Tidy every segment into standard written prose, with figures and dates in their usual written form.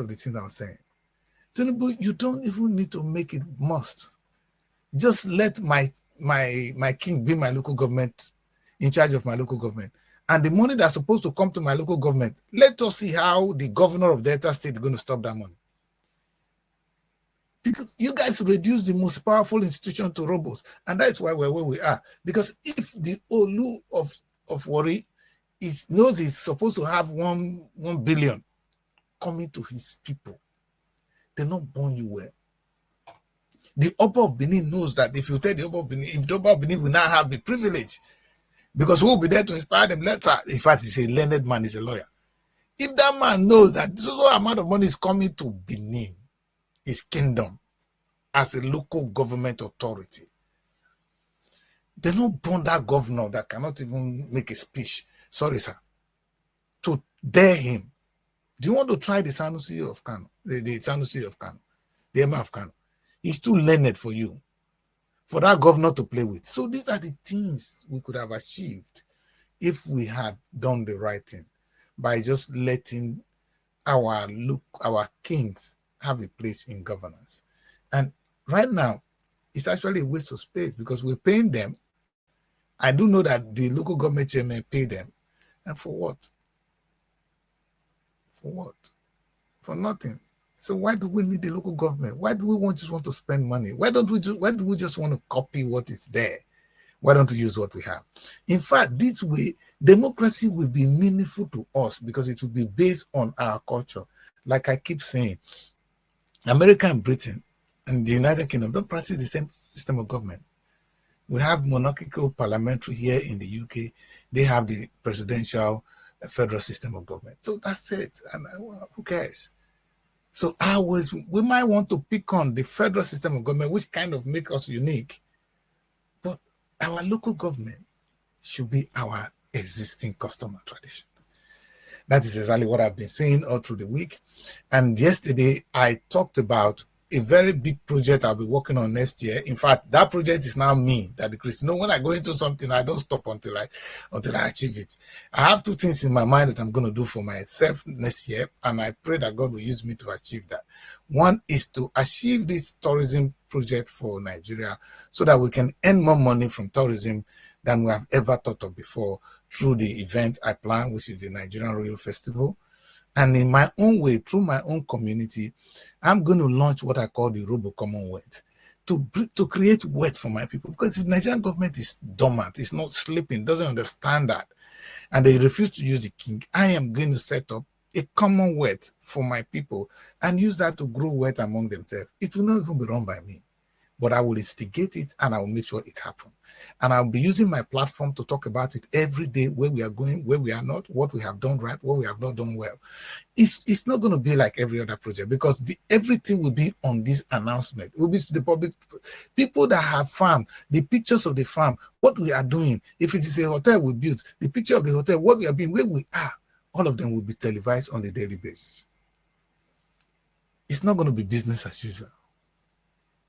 of the things I was saying. Tinubu, you don't even need to make it must. Just let my king be my local government, in charge of my local government. And the money that's supposed to come to my local government, let us see how the governor of Delta State is going to stop that money. Because you guys reduce the most powerful institution to robots. And that's why we're where we are. Because if the Olu of Warri knows he's supposed to have 1 billion coming to his people, they're not born you well. The Oba of Benin knows that if you tell the Oba of Benin, if the Oba of Benin will now have the privilege, because who will be there to inspire them later? In fact, he's a learned man, he's a lawyer. If that man knows that this amount of money is coming to Benin, his kingdom, as a local government authority, they don't burn that governor that cannot even make a speech, sorry sir, to dare him. Do you want to try the Sanusi of Kano, the Sanusi of Kano, the Emir of Kano? He's too learned for you, for that governor to play with. So these are the things we could have achieved if we had done the right thing, by just letting our kings have a place in governance. And right now, it's actually a waste of space because we're paying them. I do know that the local government chairman pay them. And for what? For what? For nothing. So why do we need the local government? Why do we just want to spend money? Why do we just want to copy what is there? Why don't we use what we have? In fact, this way, democracy will be meaningful to us because it will be based on our culture. Like I keep saying, America and Britain and the United Kingdom don't practice the same system of government. We have monarchical parliamentary here in the UK. They have the presidential federal system of government. So that's it. And who cares? So we might want to pick on the federal system of government, which kind of make us unique. But our local government should be our existing custom and tradition. That is exactly what I've been saying all through the week. And yesterday, I talked about a very big project I'll be working on next year. In fact, that project is now me, that the Christian. When I go into something, I don't stop until I achieve it. I have 2 things in my mind that I'm going to do for myself next year, and I pray that God will use me to achieve that. One is to achieve this tourism project for Nigeria so that we can earn more money from tourism than we have ever thought of before through the event I plan, which is the Nigerian Royal Festival. And in my own way, through my own community, I'm going to launch what I call the Robo Commonwealth to create wealth for my people. Because the Nigerian government is dormant, it's not sleeping, doesn't understand that, and they refuse to use the king. I am going to set up a commonwealth for my people and use that to grow wealth among themselves. It will not even be run by me, but I will instigate it and I will make sure it happens. And I'll be using my platform to talk about it every day, where we are going, where we are not, what we have done right, what we have not done well. It's not going to be like every other project because everything will be on this announcement. It will be to the public, people that have farm, the pictures of the farm, what we are doing. If it is a hotel we built, the picture of the hotel, what we are doing, where we are, all of them will be televised on a daily basis. It's not going to be business as usual,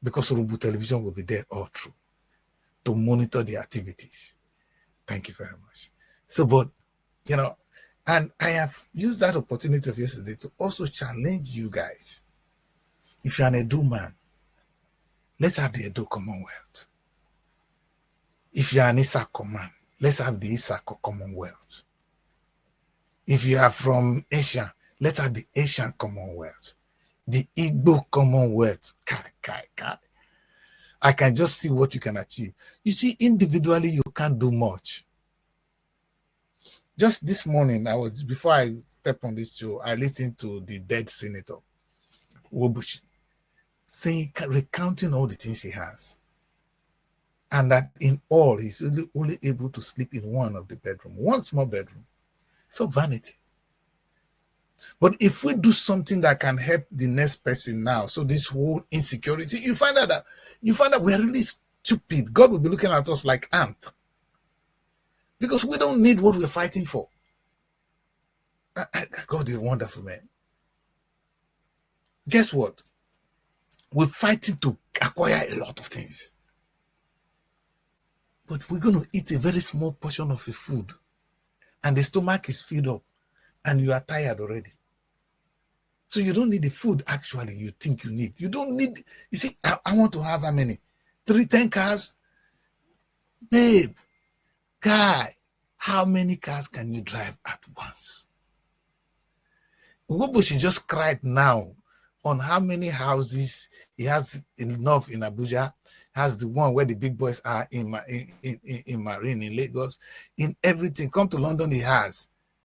because Rubu television will be there all through to monitor the activities. Thank you very much. So, but, and I have used that opportunity of yesterday to also challenge you guys. If you're an Edo man, let's have the Edo Commonwealth. If you're an Isako man, let's have the Isako Commonwealth. If you are from Asia, let's have the Asian Commonwealth. The Igbo Commonwealth. I can just see what you can achieve. You see, individually, you can't do much. Just this morning, before I step on this show, I listened to the dead senator, Wobushi, recounting all the things he has. And that in all, he's only able to sleep in one of the bedroom, one small bedroom. So vanity. But if we do something that can help the next person now, so this whole insecurity, you find out that we're really stupid. God will be looking at us like ant. Because we don't need what we're fighting for. God is wonderful, man. Guess what? We're fighting to acquire a lot of things. But we're going to eat a very small portion of a food. And the stomach is filled up. And you are tired already. So you don't need the food actually you think you need. You don't need, you see, I want to have how many? 10 cars? Babe, guy, how many cars can you drive at once? Ugobushi just cried now on how many houses he has enough in Abuja, has the one where the big boys are in Marine, in Lagos, in everything. Come to London, he has.